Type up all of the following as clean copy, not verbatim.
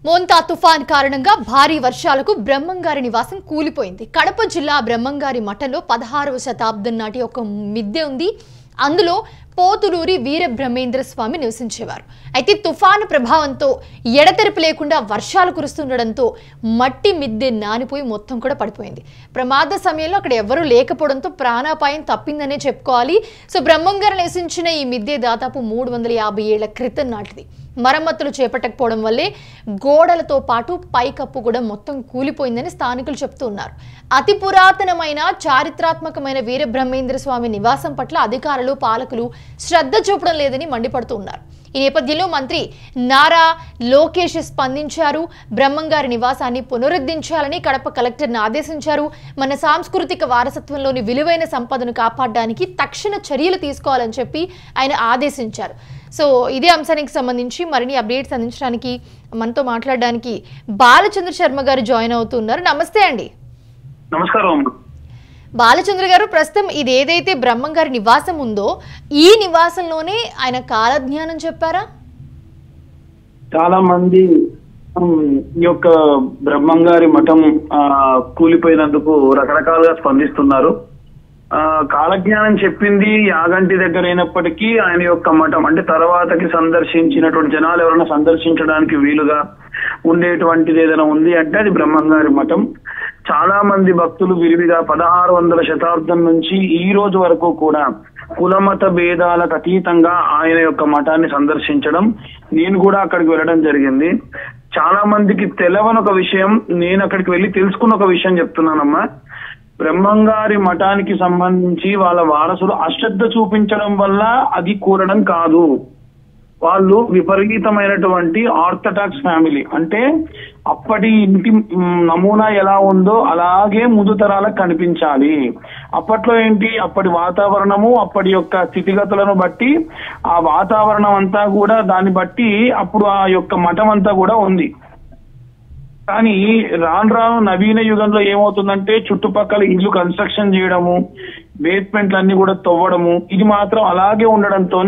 మోంతా తుఫాన్ కారణంగా భారీ వర్షాలకు బ్రహ్మంగారి నివాసం కూలిపోయింది. కడప జిల్లా బ్రహ్మంగారి మఠంలో 16వ శతాబ్దం నాటి ఒక మిద్దె ఉంది. అందులో పోతులూరి వీరబ్రహ్మేంద్ర స్వామి నివసించేవారు. అయితే తుఫాను ప్రభావంతో ఎడతెరిపి లేకుండా వర్షాలు కురుస్తుండడంతో మట్టి మిద్దె నానిపోయి మొత్తం కూడా పడిపోయింది. ప్రమాద సమయంలో అక్కడ ఎవరూ లేకపోవడంతో ప్రాణాపాయం తప్పిందనే చెప్పుకోవాలి. సో బ్రహ్మంగారు నివసించిన ఈ మిద్దె దాదాపు 350 ఏళ్ల క్రితం నాటిది. మరమ్మతులు చేపట్టకపోవడం వల్లే గోడలతో పాటు పైకప్పు కూడా మొత్తం కూలిపోయిందని స్థానికులు చెప్తున్నారు. అతి పురాతనమైన చారిత్రాత్మకమైన వీరబ్రహ్మేంద్ర స్వామి నివాసం పట్ల అధికారులు పాలకులు శ్రద్ధ చూపడం లేదని మండిపడుతున్నారు. ఈ నేపథ్యంలో మంత్రి నారా లోకేష్ స్పందించారు. బ్రహ్మంగారి నివాసాన్ని పునరుద్ధరించాలని కడప కలెక్టర్ని ఆదేశించారు. మన సాంస్కృతిక వారసత్వంలోని విలువైన సంపదను కాపాడడానికి తక్షణ చర్యలు తీసుకోవాలని చెప్పి ఆయన ఆదేశించారు. సో ఇదే అంశానికి సంబంధించి మరిన్ని అప్డేట్స్ అందించడానికి మనతో మాట్లాడడానికి బాలచంద్ర శర్మ గారు జాయిన్ అవుతున్నారు. నమస్తే అండి. నమస్కారం బాలచంద్ర గారు, ప్రస్తుతం ఇది ఏదైతే బ్రహ్మంగారి నివాసం ఉందో ఈ నివాసంలోనే ఆయన కాలజ్ఞానం చెప్పారా? చాలా మంది ఈ యొక్క బ్రహ్మంగారి మఠం కూలిపోయినందుకు రకరకాలుగా స్పందిస్తున్నారు. కాలజ్ఞానం చెప్పింది యాగంటి దగ్గర అయినప్పటికీ ఆయన యొక్క మఠం అంటే తర్వాతకి సందర్శించినటువంటి జనాలు ఎవరైనా సందర్శించడానికి వీలుగా ఉండేటువంటిది ఏదైనా ఉంది అంటే అది బ్రహ్మంగారి మఠం. చాలా మంది భక్తులు విరివిగా 1600వ శతాబ్దం నుంచి ఈ రోజు వరకు కూడా కులమత భేదాలకు అతీతంగా ఆయన యొక్క మఠాన్ని సందర్శించడం, నేను కూడా అక్కడికి వెళ్ళడం జరిగింది. చాలా మందికి తెలవని ఒక విషయం, నేను అక్కడికి వెళ్ళి తెలుసుకున్న ఒక విషయం చెప్తున్నానమ్మా. బ్రహ్మంగారి మఠానికి సంబంధించి వాళ్ళ వారసులు అశ్రద్ధ చూపించడం వల్ల అది కూలడం కాదు. వాళ్ళు విపరీతమైనటువంటి ఆర్థడాక్స్ ఫ్యామిలీ, అంటే అప్పటి ఇంటి నమూనా ఎలా ఉందో అలాగే ముందు తరాలకు కనిపించాలి. అప్పట్లో ఏంటి, అప్పటి వాతావరణము అప్పటి యొక్క స్థితిగతులను బట్టి ఆ వాతావరణం అంతా కూడా దాన్ని బట్టి అప్పుడు ఆ యొక్క మఠం అంతా కూడా ఉంది. కానీ రాను రాను నవీన యుగంలో ఏమవుతుందంటే చుట్టుపక్కల ఇల్లు కన్స్ట్రక్షన్ చేయడము, బేస్మెంట్లు అన్ని కూడా తవ్వడము, ఇది మాత్రం అలాగే ఉండడంతో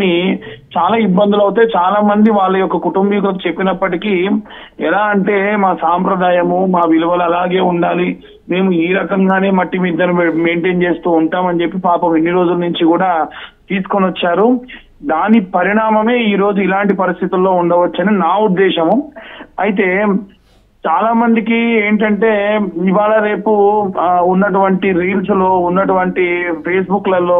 చాలా ఇబ్బందులు అవుతాయి. చాలా మంది వాళ్ళ యొక్క కుటుంబీకులకు చెప్పినప్పటికీ ఎలా అంటే మా సాంప్రదాయము మా విలువలు అలాగే ఉండాలి, మేము ఈ రకంగానే మట్టి మిద్దెను మెయింటైన్ చేస్తూ ఉంటామని చెప్పి పాపం ఎన్ని రోజుల నుంచి కూడా తీసుకొని వచ్చారు. దాని పరిణామమే ఈ రోజు ఇలాంటి పరిస్థితుల్లో ఉండవచ్చని నా ఉద్దేశము. అయితే చాలా మందికి ఏంటంటే ఇవాళ రేపు ఉన్నటువంటి రీల్స్ లో ఉన్నటువంటి ఫేస్బుక్ లలో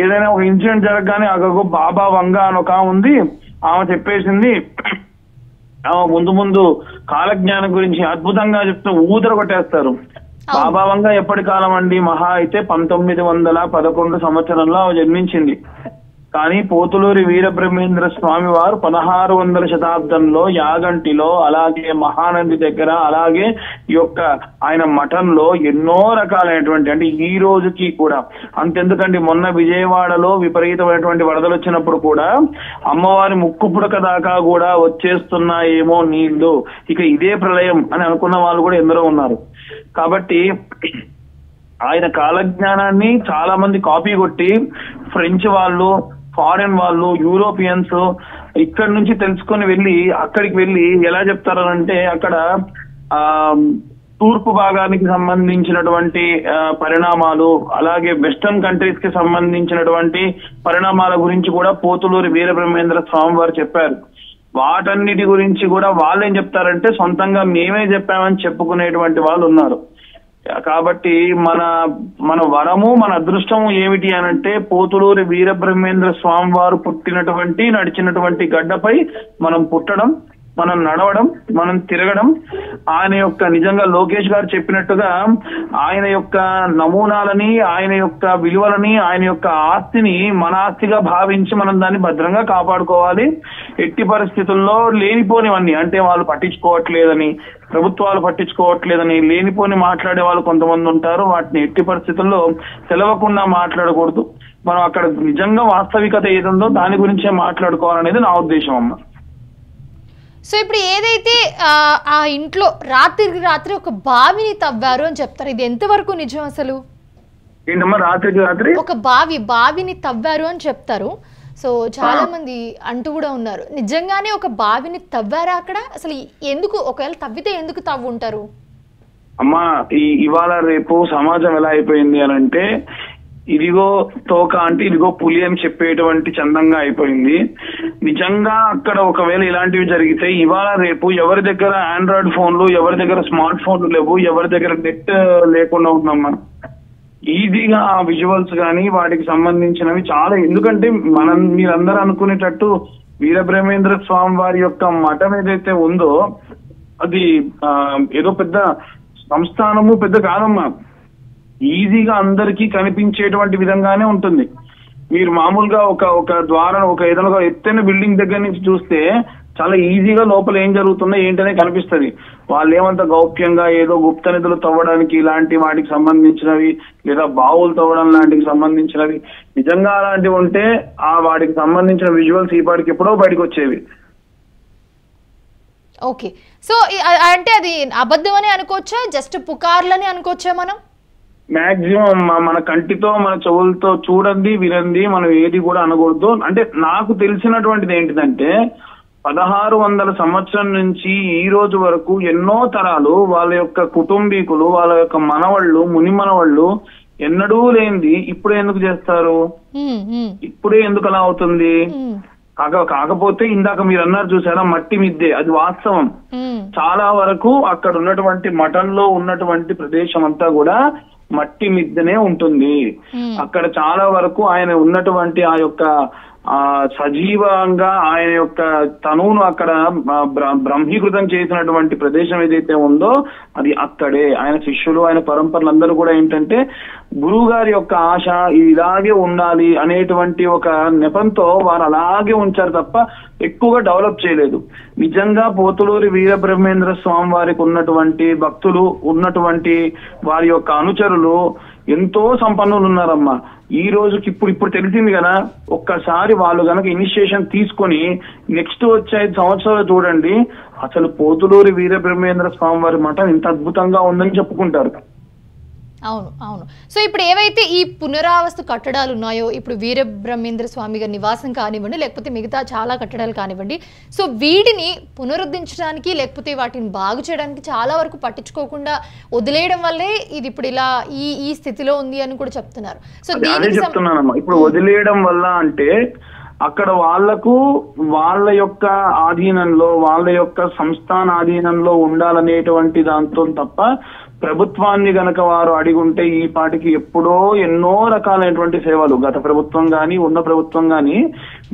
ఏదైనా ఒక ఇన్సిడెంట్ జరగగానే అగో బాబా వంగ అని ఒక ఉంది, ఆమె చెప్పేసింది, ముందు ముందు కాలజ్ఞానం గురించి అద్భుతంగా చెప్తూ ఊదర కొట్టేస్తారు. బాబా వంగ ఎప్పటి కాలం అండి, మహా అయితే 1911 సంవత్సరంలో జన్మించింది. కానీ పోతులూరి వీరబ్రహ్మేంద్ర స్వామి వారు 1600వ శతాబ్దంలో యాగంటిలో, అలాగే మహానంది దగ్గర, అలాగే ఈ యొక్క ఆయన మఠంలో ఎన్నో రకాలైనటువంటి, అంటే ఈ రోజుకి కూడా అంతెందుకండి, మొన్న విజయవాడలో విపరీతమైనటువంటి వరదలు వచ్చినప్పుడు కూడా అమ్మవారి ముక్కు పుడక దాకా కూడా వచ్చేస్తున్నాయేమో నీళ్లు, ఇక ఇదే ప్రళయం అని అనుకున్న వాళ్ళు కూడా ఎందరో ఉన్నారు. కాబట్టి ఆయన కాలజ్ఞానాన్ని చాలా మంది కాపీ కొట్టి ఫ్రెంచ్ వాళ్ళు, ఫారెన్ వాళ్ళు, యూరోపియన్స్ ఇక్కడి నుంచి తెలుసుకొని వెళ్ళి అక్కడికి వెళ్ళి ఎలా చెప్తారంటే అక్కడ తూర్పు భాగానికి సంబంధించినటువంటి పరిణామాలు, అలాగే వెస్టర్న్ కంట్రీస్ కి సంబంధించినటువంటి పరిణామాల గురించి కూడా పోతులూరి వీరబ్రహ్మేంద్ర స్వామి వారు చెప్పారు. వాటన్నిటి గురించి కూడా వాళ్ళు ఏం చెప్తారంటే సొంతంగా మేమే చెప్పామని చెప్పుకునేటువంటి వాళ్ళు ఉన్నారు. కాబట్టి మన వరము మన అదృష్టము ఏమిటి అనంటే పోతులూరి వీరబ్రహ్మేంద్ర స్వామి వారు పుట్టినటువంటి నడిచినటువంటి గడ్డపై మనం పుట్టడం, మనం నడవడం, మనం తిరగడం, ఆయన యొక్క నిజంగా లోకేష్ గారు చెప్పినట్టుగా ఆయన యొక్క నమూనాలని, ఆయన యొక్క విలువలని, ఆయన యొక్క ఆస్తిని మన ఆస్తిగా భావించి మనం దాన్ని భద్రంగా కాపాడుకోవాలి. ఎట్టి పరిస్థితుల్లో లేనిపోనివన్నీ, అంటే వాళ్ళు పట్టించుకోవట్లేదని, ప్రభుత్వాలు పట్టించుకోవట్లేదని లేనిపోని మాట్లాడే వాళ్ళు కొంతమంది ఉంటారు. వాటిని ఎట్టి పరిస్థితుల్లో తెలవకుండా మాట్లాడకూడదు. మనం అక్కడ నిజంగా వాస్తవికత ఏదుందో దాని గురించే మాట్లాడుకోవాలనేది నా ఉద్దేశం అమ్మ. సో ఇప్పుడు ఏదైతే ఆ ఇంట్లో రాత్రికి రాత్రి ఒక బావిని తవ్వారు అని చెప్తారు, ఇది ఎంతవరకు నిజం? అసలు ఏంటమ్మా రాత్రికి రాత్రి ఒక బావిని తవ్వారు అని చెప్తారు. సో చాలా మంది అంటూ కూడా ఉన్నారు, నిజంగానే ఒక బావిని తవ్వారా అక్కడ? అసలు ఎందుకు, ఒకవేళ తవ్వితే ఎందుకు తవ్వుంటారు? అమ్మా ఇవాళ రేపు సమాజం ఎలా అయిపోయింది అని అంటే, ఇదిగో తోక అంటే ఇదిగో పులి అని చెప్పేటువంటి చందంగా అయిపోయింది. నిజంగా అక్కడ ఒకవేళ ఇలాంటివి జరిగితే ఇవాళ రేపు ఎవరి దగ్గర ఆండ్రాయిడ్ ఫోన్లు, ఎవరి దగ్గర స్మార్ట్ ఫోన్లు లేవు, ఎవరి దగ్గర నెట్ లేకుండా ఉందమ్మా. ఈజీగా ఆ విజువల్స్ కానీ వాటికి సంబంధించినవి చాలా, ఎందుకంటే మీరందరూ అనుకునేటట్టు వీరబ్రహ్మేంద్ర స్వామి వారి యొక్క మఠం ఏదైతే ఉందో అది ఏదో పెద్ద సంస్థానము పెద్ద కాదమ్మా. ఈజీగా అందరికీ కనిపించేటువంటి విధంగానే ఉంటుంది. మీరు మామూలుగా ఒక ద్వారం, ఏదైనా ఎత్తైన బిల్డింగ్ దగ్గర నుంచి చూస్తే చాలా ఈజీగా లోపల ఏం జరుగుతుందో ఏంటనే కనిపిస్తుంది. వాళ్ళు ఏమంత గౌప్యంగా ఏదో గుప్త నిధులు తవ్వడానికి ఇలాంటి వాటికి సంబంధించినవి, లేదా బావులు తవ్వడం లాంటికి సంబంధించినవి నిజంగా అలాంటివి ఉంటే ఆ వాటికి సంబంధించిన విజువల్స్ ఈ పాటికి ఎప్పుడో బయటకు వచ్చేవి. ఓకే, సో అంటే అది అబద్ధం అని అనుకోవచ్చా, జస్ట్ పుకార్లని అనుకోవచ్చా మనం? మాక్సిమం మన కంటితో మన చెవులతో చూడండి వినండి మనం ఏది కూడా అనకూడదు. అంటే నాకు తెలిసినటువంటిది ఏంటిదంటే 1600 సంవత్సరం నుంచి ఈ రోజు వరకు ఎన్నో తరాలు వాళ్ళ యొక్క కుటుంబీకులు, వాళ్ళ యొక్క మనవాళ్ళు, ముని మనవాళ్ళు ఎన్నడూ లేనిది ఇప్పుడే ఎందుకు చేస్తారు? ఇప్పుడే ఎందుకు అలా అవుతుంది? కాకపోతే ఇందాక మీరు అన్నారు చూసారా, మట్టి మిద్దే, అది వాస్తవం. చాలా వరకు అక్కడ ఉన్నటువంటి మఠంలో ఉన్నటువంటి ప్రదేశం అంతా కూడా మట్టి మిద్దెనే ఉంటుంది. అక్కడ చాలా వరకు ఆయన ఉన్నటువంటి ఆ యొక్క సజీవంగా ఆయన యొక్క తనువును అక్కడ బ్రహ్మీకృతం చేసినటువంటి ప్రదేశం ఏదైతే ఉందో అది అక్కడే. ఆయన శిష్యులు, ఆయన పరంపరలందరూ కూడా ఏంటంటే గురువు గారి యొక్క ఆశ ఇలాగే ఉండాలి అనేటువంటి ఒక నెపంతో వారు అలాగే ఉంచారు తప్ప ఎక్కువగా డెవలప్ చేయలేదు. నిజంగా పోతులూరి వీరబ్రహ్మేంద్ర స్వామి వారికి ఉన్నటువంటి భక్తులు, ఉన్నటువంటి వారి యొక్క అనుచరులు ఎంతో సంపన్నులు ఉన్నారమ్మా. ఈ రోజుకి ఇప్పుడు తెలిసింది కదా, ఒక్కసారి వాళ్ళు కనుక ఇనిషియేషన్ తీసుకొని నెక్స్ట్ వచ్చే 5 సంవత్సరాలు చూడండి, అసలు పోతులూరి వీరబ్రహ్మేంద్ర స్వామి వారి మఠం ఇంత అద్భుతంగా ఉందని చెప్పుకుంటారు. అవును అవును. సో ఇప్పుడు ఏవైతే ఈ పునరావాస్తు కట్టడాలు ఉన్నాయో, ఇప్పుడు వీరబ్రహ్మేంద్ర స్వామి గారి నివాసం కానివ్వండి, లేకపోతే మిగతా చాలా కట్టడాలు కానివ్వండి, సో వీటిని పునరుద్ధరించడానికి లేకపోతే వాటిని బాగు చేయడానికి చాలా వరకు పట్టించుకోకుండా వదిలేయడం వల్లే ఇది ఇప్పుడు ఇలా ఈ స్థితిలో ఉంది అని కూడా చెప్తున్నారు. సో అదే చెప్తున్నానమ్మా, ఇప్పుడు వదిలేయడం వల్ల అంటే అక్కడ వాళ్లకు వాళ్ళ యొక్క ఆధీనంలో, వాళ్ళ యొక్క సంస్థాన ఆధీనంలో ఉండాలనేటువంటి దాంతో తప్ప ప్రభుత్వాన్ని గనక వారు అడిగుంటే ఈ పాటికి ఎప్పుడో ఎన్నో రకాలైనటువంటి సేవలు గత ప్రభుత్వం గాని ఉన్న ప్రభుత్వం గాని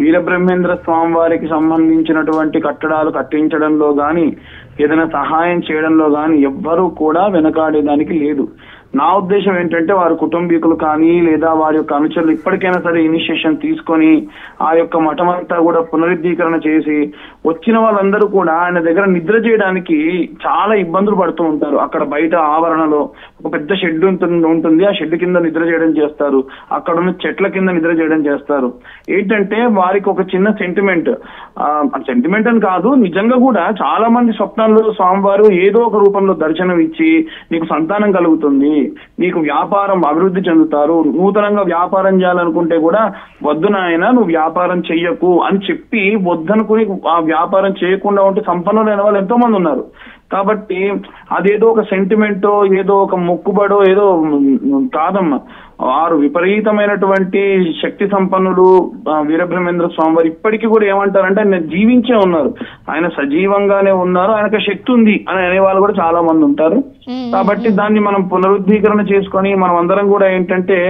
వీరబ్రహ్మేంద్ర స్వామి వారికి సంబంధించినటువంటి కట్టడాలు కట్టించడంలో గాని ఏదైనా సహాయం చేయడంలో గాని ఎవ్వరూ కూడా వెనకాడేదానికి లేదు. నా ఉద్దేశం ఏంటంటే వారి కుటుంబీకులు కానీ లేదా వారి యొక్క అనుచరులు ఇప్పటికైనా సరే ఇనిషియేషన్ తీసుకొని ఆ యొక్క మఠం అంతా కూడా పునరుద్ధీకరణ చేసి వచ్చిన వాళ్ళందరూ కూడా ఆయన దగ్గర నిద్ర చేయడానికి చాలా ఇబ్బందులు పడుతూ ఉంటారు. అక్కడ బయట ఆవరణలో ఒక పెద్ద షెడ్ ఉంటుంది, ఆ షెడ్ కింద నిద్ర చేయడం చేస్తారు, అక్కడ ఉన్న చెట్ల కింద నిద్ర చేయడం చేస్తారు. ఏంటంటే వారికి ఒక చిన్న సెంటిమెంట్ అని కాదు, నిజంగా కూడా చాలా మంది స్వప్నాల్లో స్వామివారు ఏదో ఒక రూపంలో దర్శనం ఇచ్చి నీకు సంతానం కలుగుతుంది, నీకు వ్యాపారం అభివృద్ధి చెందుతారు, నూతనంగా వ్యాపారం చేయాలనుకుంటే కూడా వద్దు నాయన నువ్వు వ్యాపారం చెయ్యకు అని చెప్పి వద్దనుకుని ఆ వ్యాపారం చేయకుండా ఉంటే సంపన్నులైన వాళ్ళు ఎంతో మంది ఉన్నారు. కాబట్టి అదేదో ఒక సెంటిమెంటో ఏదో ఒక మొక్కుబడో ఏదో కాదమ్మా. వారు విపరీతమైనటువంటి శక్తి సంపన్నులు. వీరబ్రహ్మేంద్ర స్వామి వారు ఇప్పటికీ కూడా ఏమంటారంటే ఆయన జీవించే ఉన్నారు, ఆయన సజీవంగానే ఉన్నారు, ఆయనకు శక్తి ఉంది అని అనేవాళ్ళు కూడా చాలా మంది ఉంటారు. కాబట్టి దాన్ని మనం పునరుద్ధీకరణ చేసుకొని మనం అందరం కూడా ఏంటంటే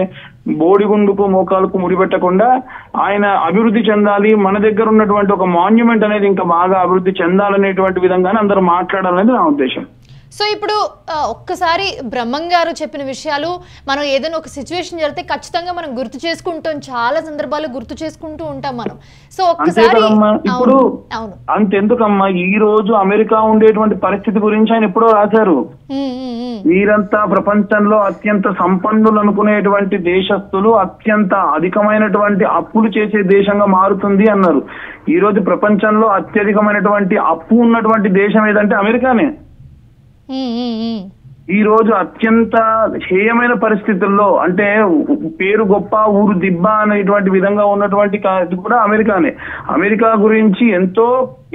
బోడిగుండుకు మోకాలకు ముడిపెట్టకుండా ఆయన అభివృద్ధి చెందాలి, మన దగ్గర ఉన్నటువంటి ఒక మాన్యుమెంట్ అనేది ఇంకా బాగా అభివృద్ధి చెందాలనేటువంటి విధంగానే అందరూ మాట్లాడాలనేది నా ఉద్దేశం. సో ఇప్పుడు ఒక్కసారి బ్రహ్మం గారు చెప్పిన విషయాలు మనం ఏదైనా ఒక సిచ్యువేషన్ జరిగితే ఖచ్చితంగా మనం గుర్తు చేసుకుంటాం, చాలా సందర్భాలు గుర్తు చేసుకుంటూ ఉంటాం మనం. సో ఒక్కసారి ఇప్పుడు అంతెందుకమ్మా, ఈ రోజు అమెరికా ఉండేటువంటి పరిస్థితి గురించి ఆయన ఎప్పుడో రాశారు. వీరంతా ప్రపంచంలో అత్యంత సంపన్నులు అనుకునేటువంటి దేశస్తులు అత్యంత అధికమైనటువంటి అప్పులు చేసే దేశంగా మారుతుంది అన్నారు. ఈ రోజు ప్రపంచంలో అత్యధికమైనటువంటి అప్పు ఉన్నటువంటి దేశం ఏదంటే అమెరికానే. ఈ రోజు అత్యంత హేయమైన పరిస్థితుల్లో, అంటే పేరు గొప్ప ఊరు దిబ్బ అనేటువంటి విధంగా ఉన్నటువంటి ఇది కూడా అమెరికానే. అమెరికా గురించి ఎంతో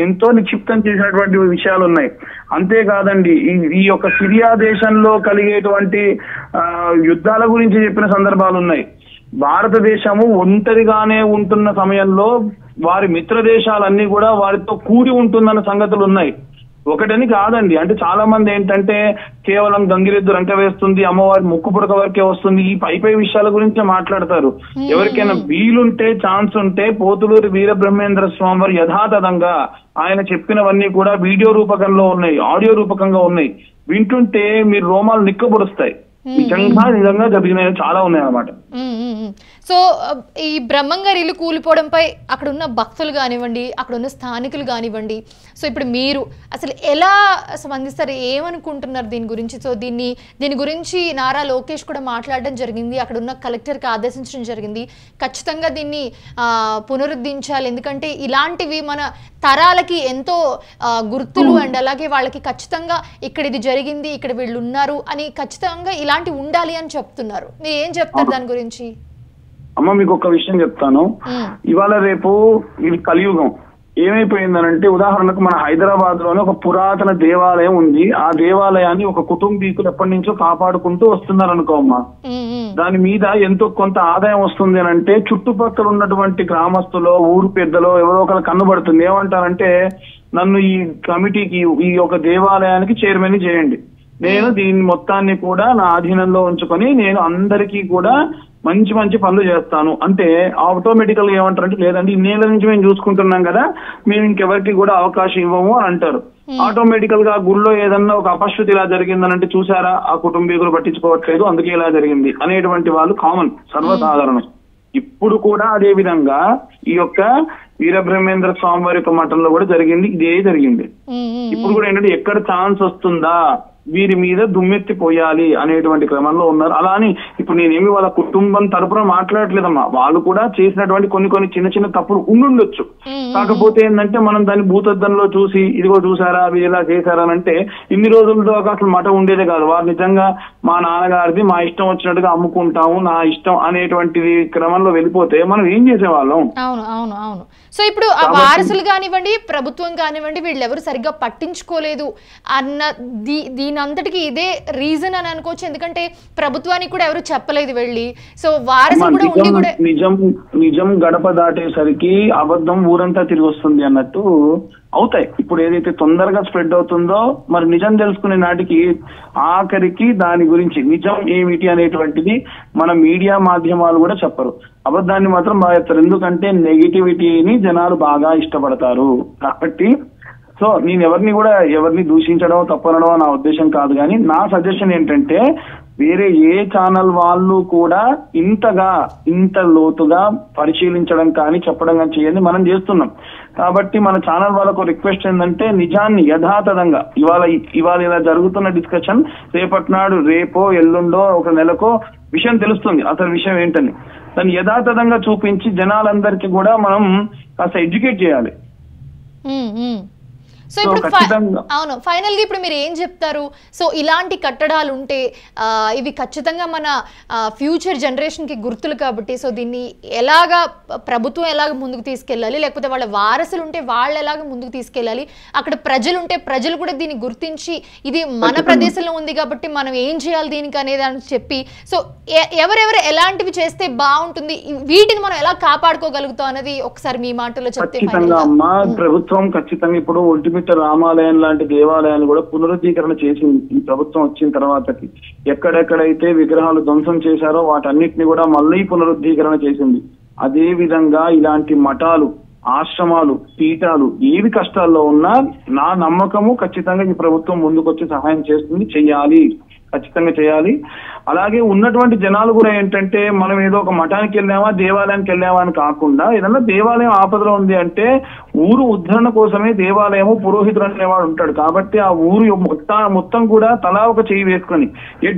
ఎంతో నిక్షిప్తం చేసినటువంటి విషయాలు ఉన్నాయి. అంతేకాదండి, ఈ యొక్క సిరియా దేశంలో కలిగేటువంటి యుద్ధాల గురించి చెప్పిన సందర్భాలు ఉన్నాయి. భారతదేశము ఒంటరిగానే ఉంటున్న సమయంలో వారి మిత్ర దేశాలన్నీ కూడా వారితో కూడి ఉంటుందన్న సంగతులు ఉన్నాయి. ఒకటని కాదండి, అంటే చాలా మంది ఏంటంటే కేవలం గంగిరెద్దు రంక వేస్తుంది, అమ్మవారి ముక్కు పుడక వరకే వస్తుంది, ఈ పై విషయాల గురించి మాట్లాడతారు. ఎవరికైనా వీలుంటే, ఛాన్స్ ఉంటే పోతులూరి వీరబ్రహ్మేంద్ర స్వామి వారు యథాతథంగా ఆయన చెప్పినవన్నీ కూడా వీడియో రూపకంలో ఉన్నాయి, ఆడియో రూపకంగా ఉన్నాయి. వింటుంటే మీరు రోమాలు నిక్కబొడుస్తాయి. నిజంగా జరిగినవి చాలా ఉన్నాయి అన్నమాట. సో ఈ బ్రహ్మంగారి ఇల్లు కూలిపోవడంపై అక్కడ ఉన్న భక్తులు కానివ్వండి, అక్కడ ఉన్న స్థానికులు కానివ్వండి, సో ఇప్పుడు మీరు అసలు ఎలా స్పందిస్తారు, ఏమనుకుంటున్నారు దీని గురించి? సో దీని గురించి నారా లోకేష్ కూడా మాట్లాడడం జరిగింది, అక్కడ ఉన్న కలెక్టర్కి ఆదేశించడం జరిగింది. ఖచ్చితంగా దీన్ని పునరుద్ధరించాలి, ఎందుకంటే ఇలాంటివి మన తరాలకి ఎంతో గుర్తులు, అండ్ అలాగే వాళ్ళకి ఖచ్చితంగా ఇక్కడ ఇది జరిగింది, ఇక్కడ వీళ్ళు ఉన్నారు అని ఖచ్చితంగా ఇలాంటివి ఉండాలి అని చెప్తున్నారు. మీరు ఏం చెప్తారు దాని గురించి? అమ్మ, మీకు ఒక విషయం చెప్తాను. ఇవాళ రేపు ఇది కలియుగం. ఏమైపోయిందనంటే, ఉదాహరణకు మన హైదరాబాద్ లోనే ఒక పురాతన దేవాలయం ఉంది. ఆ దేవాలయాన్ని ఒక కుటుంబీకులు ఎప్పటి నుంచో కాపాడుకుంటూ వస్తున్నారు అనుకో అమ్మా. దాని మీద ఎంతో కొంత ఆదాయం వస్తుంది అని అంటే చుట్టుపక్కల ఉన్నటువంటి గ్రామస్తులో, ఊరు పెద్దలో ఎవరో ఒకరు కన్నుబడుతుంది. ఏమంటారంటే, నన్ను ఈ కమిటీకి, ఈ యొక్క దేవాలయానికి చైర్మన్ చేయండి, నేను దీని మొత్తాన్ని కూడా నా ఆధీనంలో ఉంచుకొని నేను అందరికీ కూడా మంచి మంచి పనులు చేస్తాను అంటే ఆటోమేటికల్ గా ఏమంటారంటే, లేదండి ఇన్నేళ్ల నుంచి మేము చూసుకుంటున్నాం కదా, మేము ఇంకెవరికి కూడా అవకాశం ఇవ్వము అని అంటారు. ఆటోమేటికల్ గా గుళ్ళో ఏదన్నా ఒక అపశృతి ఇలా జరిగిందనంటే, చూసారా ఆ కుటుంబీకులు పట్టించుకోవట్లేదు అందుకే ఇలా జరిగింది అనేటువంటి వాళ్ళు కామన్, సర్వసాధారణం. ఇప్పుడు కూడా అదే విధంగా ఈ యొక్క వీరబ్రహ్మేంద్ర స్వామి వారి యొక్క మఠంలో కూడా జరిగింది, ఇదే జరిగింది. ఇప్పుడు కూడా ఏంటంటే, ఎక్కడ ఛాన్స్ వస్తుందా వీరి మీద దుమ్మెత్తిపోయాలి అనేటువంటి క్రమంలో ఉన్నారు. అలా అని ఇప్పుడు నేనేమి వాళ్ళ కుటుంబం తరపున మాట్లాడట్లేదమ్మా, వాళ్ళు కూడా చేసినటువంటి కొన్ని చిన్న చిన్న తప్పులు ఉండుండొచ్చు. కాకపోతే ఏంటంటే, మనం దాన్ని భూతద్దంలో చూసి ఇదిగో చూసారా వీళ్ళు ఇలా చేశారా అంటే, ఇన్ని రోజులతో అసలు మఠం ఉండేదే కాదు. వారు నిజంగా మా నాన్నగారిది మా ఇష్టం వచ్చినట్టుగా అమ్ముకుంటాము, నా ఇష్టం అనేటువంటిది క్రమంలో వెళ్ళిపోతే మనం ఏం చేసేవాళ్ళం? అవును అవును అవును. సో ఇప్పుడు ఆ వారసులు కానివ్వండి, ప్రభుత్వం కానివ్వండి, వీళ్ళు ఎవరు సరిగ్గా పట్టించుకోలేదు అన్న దీని అంతటికి ఇదే రీజన్ అని అనుకోవచ్చు. ఎందుకంటే ప్రభుత్వానికి కూడా ఎవరు చెప్పలేదు వెళ్ళి, సో వారసులు కూడా ఉండి కూడా నిజం గడప దాటేసరికి అబద్ధం ఊరంతా తిరిగి వస్తుంది అన్నట్టు అవుతాయి. ఇప్పుడు ఏదైతే తొందరగా స్ప్రెడ్ అవుతుందో, మరి నిజం తెలుసుకునే నాటికి ఆఖరికి దాని గురించి నిజం ఏమిటి అనేటువంటిది మన మీడియా మాధ్యమాలు కూడా చెప్పరు, అబద్ధాన్ని మాత్రం బాగా చెప్తారు. ఎందుకంటే నెగిటివిటీని జనాలు బాగా ఇష్టపడతారు కాబట్టి. సో నేను ఎవరిని దూషించడం తప్పనడం నా ఉద్దేశం కాదు, కానీ నా సజెషన్ ఏంటంటే, వేరే ఏ ఛానల్ వాళ్ళు కూడా ఇంత లోతుగా పరిశీలించడం కానీ చెప్పడం కానీ చేయండి, మనం చేస్తున్నాం. కాబట్టి మన ఛానల్ వాళ్ళకు రిక్వెస్ట్ ఏంటంటే, నిజాన్ని యథాతథంగా ఇవాళ ఇలా జరుగుతున్న డిస్కషన్ రేపటినాడు, రేపో ఎల్లుండో ఒక నెలకో విషయం తెలుస్తుంది అసలు విషయం ఏంటని. దాన్ని యథాతథంగా చూపించి జనాలందరికీ కూడా మనం కాస్త ఎడ్యుకేట్ చేయాలి. సో ఇప్పుడు అవును, ఫైనల్ గా ఇప్పుడు మీరు ఏం చెప్తారు? సో ఇలాంటి కట్టడాలు ఉంటే ఇవి ఖచ్చితంగా మన ఫ్యూచర్ జనరేషన్ కి గుర్తులు కాబట్టి, సో దీన్ని ఎలాగా ప్రభుత్వం ఎలాగ ముందుకు తీసుకెళ్ళాలి, లేకపోతే వాళ్ళ వారసులు ఉంటే వాళ్ళు ఎలాగ ముందుకు తీసుకెళ్ళాలి, అక్కడ ప్రజలు ఉంటే ప్రజలు కూడా దీన్ని గుర్తించి ఇది మన ప్రదేశంలో ఉంది కాబట్టి మనం ఏం చేయాలి దీనికి అనేది అని చెప్పి, సో ఎవరెవరు ఎలాంటివి చేస్తే బాగుంటుంది, వీటిని మనం ఎలా కాపాడుకోగలుగుతాం అనేది ఒకసారి మీ మాటలో చెప్తే. ప్రభుత్వం ఖచ్చితంగా ఇప్పుడు ఒంటిమిట్ట రామాలయం లాంటి దేవాలయాలు కూడా పునరుద్ధీకరణ చేసింది ఈ ప్రభుత్వం వచ్చిన తర్వాతకి. ఎక్కడెక్కడైతే విగ్రహాలు ధ్వంసం చేశారో వాటన్నిటిని కూడా మళ్ళీ పునరుద్ధీకరణ చేసింది. అదే విధంగా ఇలాంటి మఠాలు, ఆశ్రమాలు, పీఠాలు ఏవి కష్టాల్లో ఉన్నా నా నమ్మకము ఖచ్చితంగా ఈ ప్రభుత్వం ముందుకొచ్చి సహాయం చేస్తుంది, చెయ్యాలి, ఖచ్చితంగా చేయాలి. అలాగే ఉన్నటువంటి జనాలు కూడా ఏంటంటే, మనం ఏదో ఒక మఠానికి వెళ్ళామా దేవాలయానికి వెళ్ళామా అని కాకుండా, ఏదన్నా దేవాలయం ఆపదలో ఉంది అంటే ఊరు ఉద్ధరణ కోసమే దేవాలయము పురోహితుడు అనేవాడు ఉంటాడు. కాబట్టి ఆ ఊరు మొత్తం కూడా తలా ఒక చేయి వేసుకొని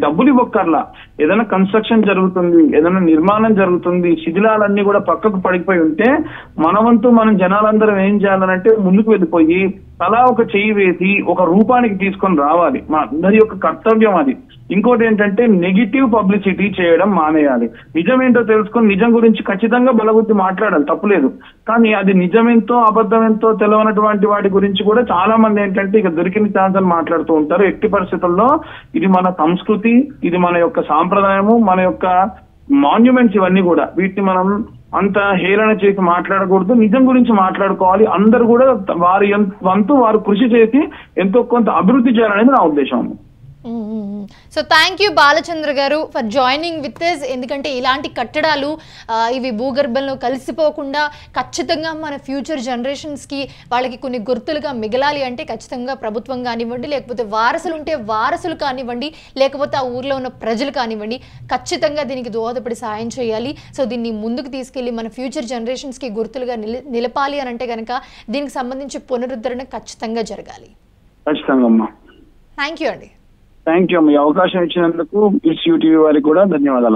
డబ్బులు ఇవ్వక్కర్లా, ఏదైనా కన్స్ట్రక్షన్ జరుగుతుంది, ఏదైనా నిర్మాణం జరుగుతుంది, శిథిలాలన్నీ కూడా పక్కకు పడిపోయి ఉంటే మన వంతు మనం జనాలందరం ఏం చేయాలనంటే ముందుకు వెళ్ళిపోయి తలా ఒక చేయి వేసి ఒక రూపానికి తీసుకొని రావాలి. మా అందరి యొక్క కర్తవ్యం అది. ఇంకోటి ఏంటంటే నెగిటివ్ పబ్లిసిటీ చేయడం మానేయాలి. నిజమేంటో తెలుసుకొని నిజం గురించి ఖచ్చితంగా బలగుద్ది మాట్లాడాలి, తప్పులేదు. కానీ అది నిజమేంతో అబద్ధం ఎంతో తెలియనటువంటి వాటి గురించి కూడా చాలా మంది ఏంటంటే ఇక దొరికిన ఛాన్స్ అని మాట్లాడుతూ ఉంటారు. ఎట్టి పరిస్థితుల్లో ఇది మన సంస్కృతి, ఇది మన యొక్క సాంప్రదాయము, మన యొక్క మాన్యుమెంట్స్, ఇవన్నీ కూడా వీటిని మనం అంత హేళన చేసి మాట్లాడకూడదు. నిజం గురించి మాట్లాడుకోవాలి. అందరూ కూడా వారి వంతు వారు కృషి చేసి ఎంతో కొంత అభివృద్ధి చేయాలనేది నా ఉద్దేశం. సో థ్యాంక్ యూ బాలచంద్ర గారు ఫర్ జాయినింగ్ విత్ us. ఎందుకంటే ఇలాంటి కట్టడాలు ఇవి భూగర్భంలో కలిసిపోకుండా ఖచ్చితంగా మన ఫ్యూచర్ జనరేషన్స్కి వాళ్ళకి కొన్ని గుర్తులుగా మిగలాలి అంటే ఖచ్చితంగా ప్రభుత్వం కానివ్వండి, లేకపోతే వారసులు ఉంటే వారసులు కానివ్వండి, లేకపోతే ఆ ఊర్లో ఉన్న ప్రజలు కానివ్వండి, ఖచ్చితంగా దీనికి దోహదపడి సాయం చేయాలి. సో దీన్ని ముందుకు తీసుకెళ్ళి మన ఫ్యూచర్ జనరేషన్స్కి గుర్తులుగా నిలపాలి అని అంటే కనుక దీనికి సంబంధించి పునరుద్ధరణ ఖచ్చితంగా జరగాలి. ఖచ్చితంగా అమ్మా. థ్యాంక్ యూ అండి. థ్యాంక్ యూ అమ్మ. ఈ అవకాశం ఇచ్చినందుకు యూటీవీ వారికి కూడా ధన్యవాదాలు.